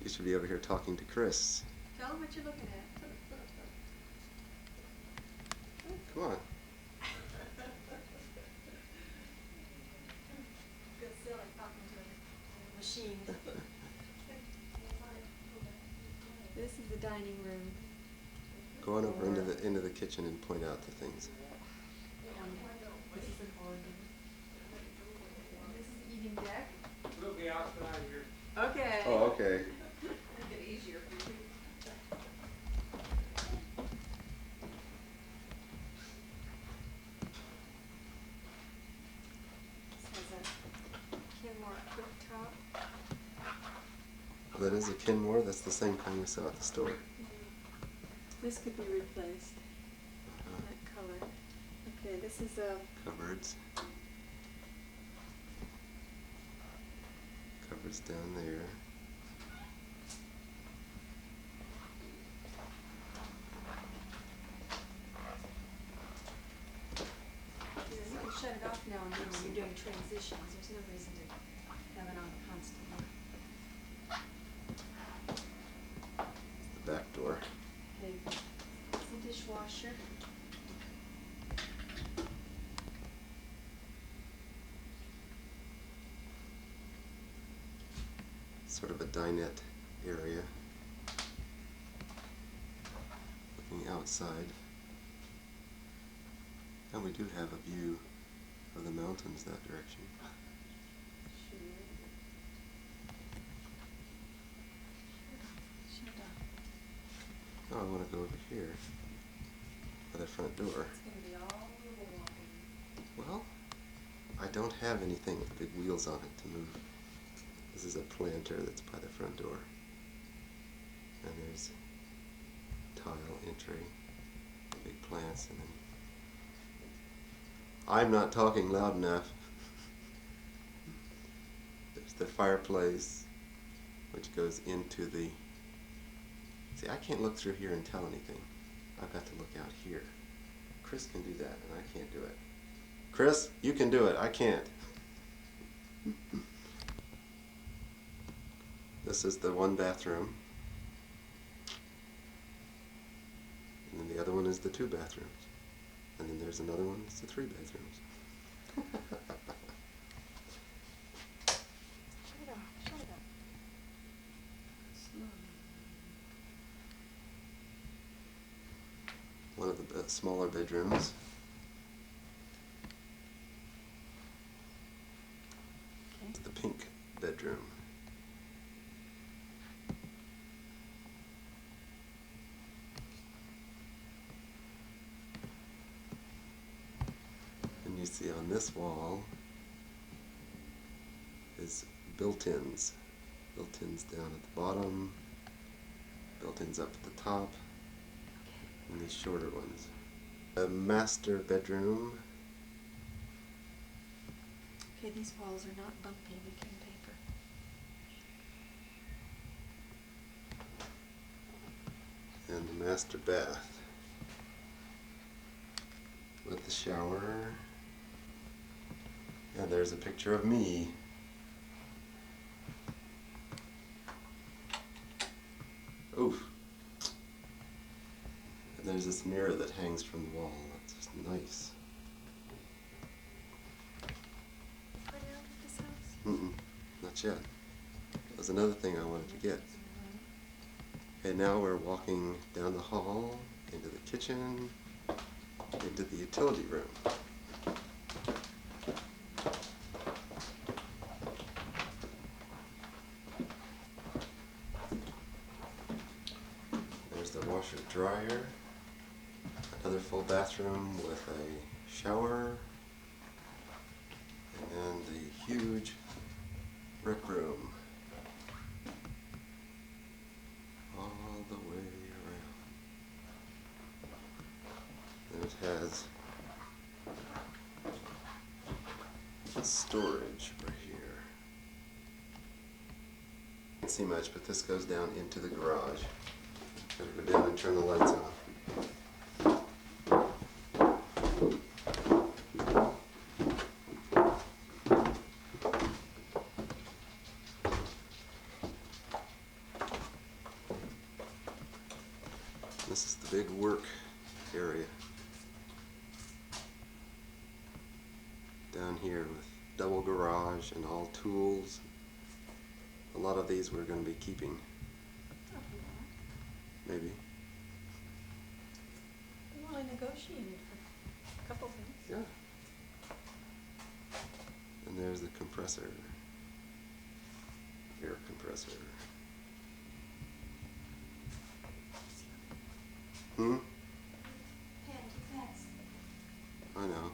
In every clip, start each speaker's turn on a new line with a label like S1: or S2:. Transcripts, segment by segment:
S1: You should be over here talking to Chris.
S2: Tell him what you're looking at.
S1: Come on.
S2: Feel silly talking to a machine. This is the dining room.
S1: Go on over into the kitchen and point out the things.
S2: This is an organ. And this is the eating deck.
S3: We'll be outside here.
S2: Okay.
S1: Oh, okay.
S2: Make it easier for you. This has a Kenmore cooktop.
S1: That is a Kenmore. That's the same kind we saw at the store.
S2: This could be replaced. That color. Okay, this is a
S1: Cupboards. Cupboards down there.
S2: You can shut it off now and then when you're doing transitions. There's no reason to have it on constantly.
S1: The back door.
S2: Okay, it's a dishwasher.
S1: Sort of a dinette area. Looking outside. And we do have a view of the mountains that direction.
S2: Shut up.
S1: Oh, I want to go over here by the front door.
S2: It's going to be all river walking.
S1: Well, I don't have anything with big wheels on it to move. This is a planter that's by the front door. And there's tile entry, big plants, and then I'm not talking loud enough. There's the fireplace, which goes into the... See, I can't look through here and tell anything. I've got to look out here. Chris can do that, and I can't do it. Chris, you can do it. I can't. This is the one bathroom. And then the other one is the two bathrooms. And then there's another one, it's the three bathrooms.
S2: Shut it off. Shut it up. Slowly.
S1: One of the smaller bedrooms.
S2: Okay.
S1: It's the pink bedroom. And you see on this wall is built-ins. Built-ins down at the bottom, built-ins up at the top, and these shorter ones. A master bedroom.
S2: Okay, these walls are not bumpy. We can paper.
S1: And the master bath with the shower. And there's a picture of me. Oof. And there's this mirror that hangs from the wall. That's just nice.
S2: Put it out at this house?
S1: Not yet. That was another thing I wanted to get. Okay, now we're walking down the hall, into the kitchen, into the utility room. There's the washer dryer, another full bathroom with a shower, and then the huge brick room. All the way around. And it has storage right here. Can't see much, but this goes down into the garage. Gotta go down and turn the lights on. big work area down here with double garage and all tools. A lot of these we're going to be keeping,
S2: Oh, we are.
S1: maybe.
S2: We only negotiated for a couple things.
S1: Yeah. And there's the compressor, air compressor. Hmm?
S2: Pen, too fast.
S1: I know.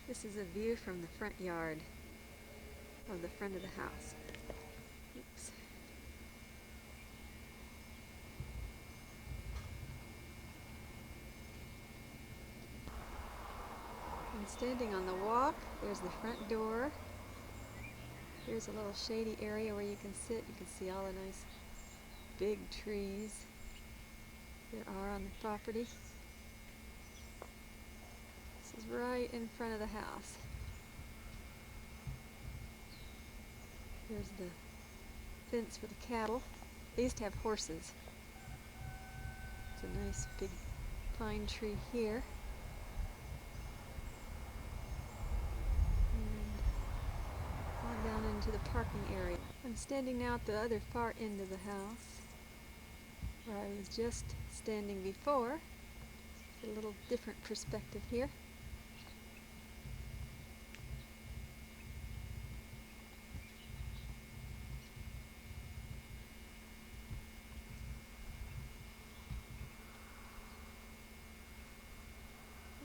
S2: This is a view from the front yard of the front of the house. Oops. I'm standing on the walk. There's the front door. Here's a little shady area where you can sit. You can see all the nice big trees there are on the property. This is right in front of the house. There's the fence for the cattle. They used to have horses. It's a nice big pine tree here. And on down into the parking area. I'm standing now at the other far end of the house, where I was just standing before. Get a little different perspective here.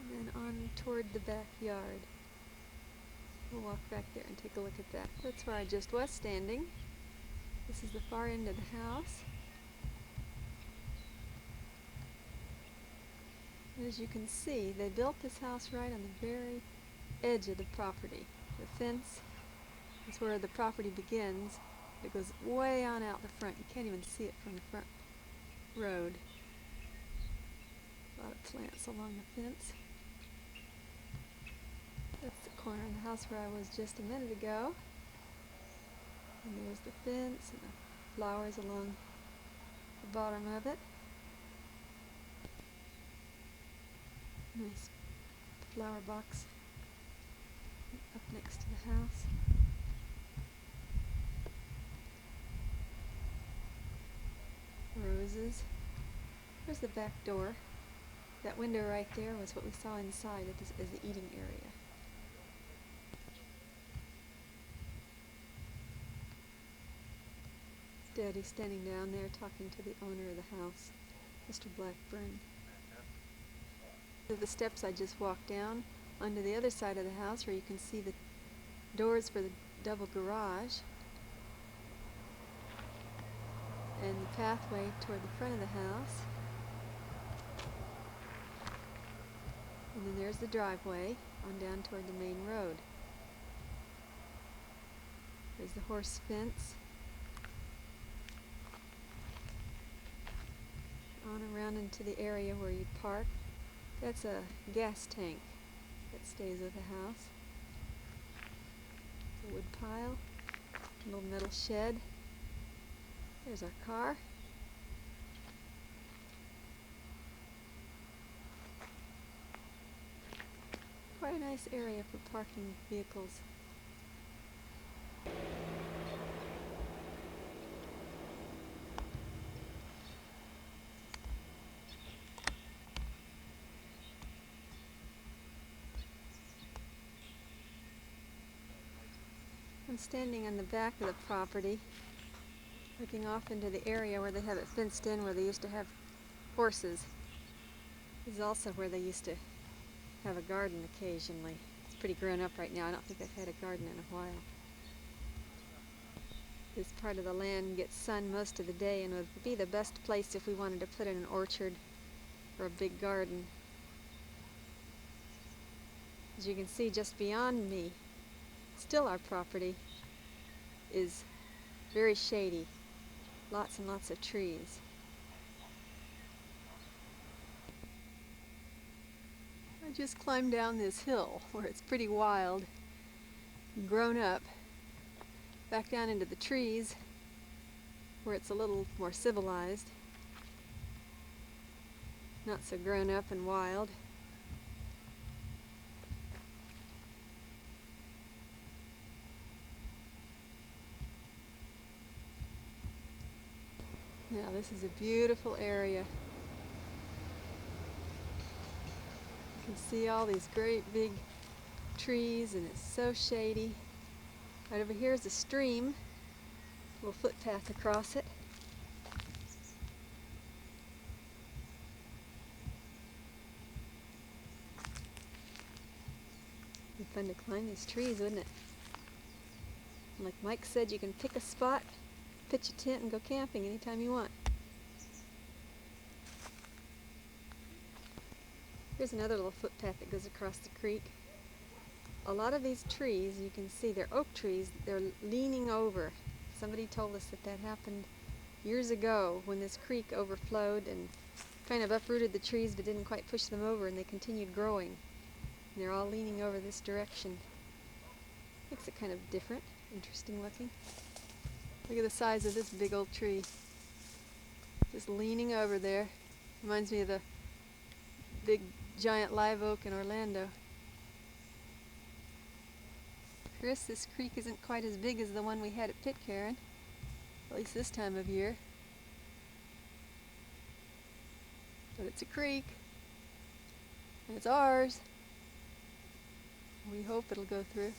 S2: And then on toward the backyard. We'll walk back there and take a look at that. That's where I just was standing. This is the far end of the house. As you can see, they built this house right on the very edge of the property. The fence is where the property begins. It goes way on out the front. You can't even see it from the front road. A lot of plants along the fence. That's the corner of the house where I was just a minute ago. And there's the fence and the flowers along the bottom of it. Nice flower box up next to the house. Roses. There's the back door. That window right there was what we saw inside as the eating area. Daddy's standing down there talking to the owner of the house, Mr. Blackburn. The steps I just walked down onto the other side of the house where you can see the doors for the double garage and the pathway toward the front of the house. And then there's the driveway on down toward the main road. There's the horse fence. On around into the area where you park. That's a gas tank that stays with the house. A wood pile, a little metal shed. There's our car. Quite a nice area for parking vehicles. I'm standing on the back of the property, looking off into the area where they have it fenced in, where they used to have horses. This is also where they used to have a garden occasionally. It's pretty grown up right now. I don't think they've had a garden in a while. This part of the land gets sun most of the day and would be the best place if we wanted to put in an orchard or a big garden. As you can see just beyond me, still our property is very shady. Lots and lots of trees. I just climbed down this hill where it's pretty wild, grown up, back down into the trees where it's a little more civilized, not so grown up and wild. Now this is a beautiful area. You can see all these great big trees and it's so shady. Right over here is a stream, a little footpath across it. It'd be fun to climb these trees, wouldn't it? And like Mike said, you can pick a spot, pitch a tent, and go camping anytime you want. Here's another little footpath that goes across the creek. A lot of these trees, you can see they're oak trees, they're leaning over. Somebody told us that that happened years ago when this creek overflowed and kind of uprooted the trees but didn't quite push them over, and they continued growing. And they're all leaning over this direction. Makes it kind of different, interesting looking. Look at the size of this big old tree. Just leaning over there. Reminds me of the big giant live oak in Orlando. Chris, this creek isn't quite as big as the one we had at Pitcairn, at least this time of year. But it's a creek, and it's ours. We hope it'll go through.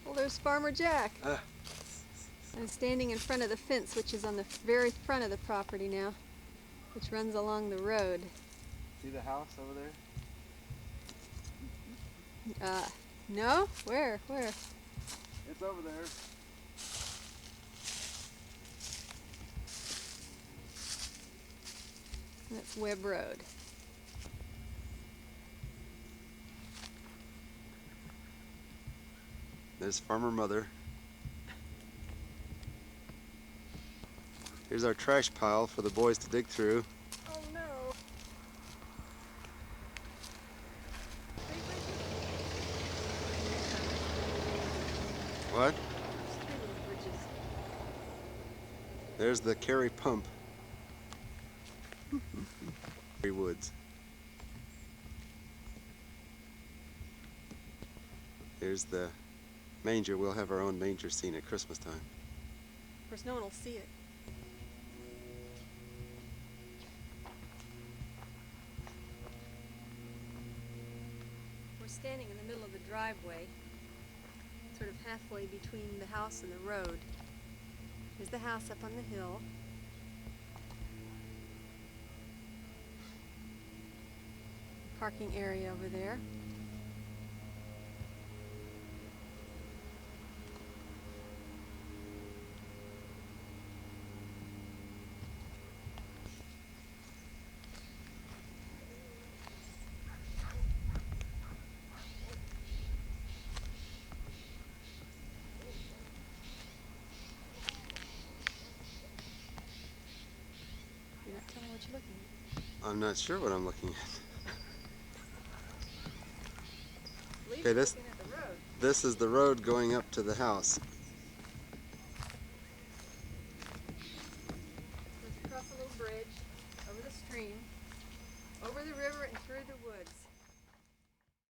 S2: Well, there's Farmer Jack. I'm standing in front of the fence, which is on the very front of the property now, which runs along the road.
S4: See the house over there?
S2: No? Where? Where?
S4: It's over there.
S2: That's Webb Road.
S1: There's Farmer Mother. Here's our trash pile for the boys to dig through.
S2: Oh no!
S1: What? There's the Carey pump. Woods. Here's the manger. We'll have our own manger scene at Christmas time.
S2: Of course, no one will see it. We're standing in the middle of the driveway, sort of halfway between the house and the road. Here's the house up on the hill. Parking area over there. You're not telling what you're looking at.
S1: I'm not sure what I'm looking at.
S2: Believe
S1: Okay,
S2: you're
S1: this-
S2: looking at the road.
S1: This is the road going up to the house.
S2: Goes across a little bridge, over the stream, over the river and through the woods.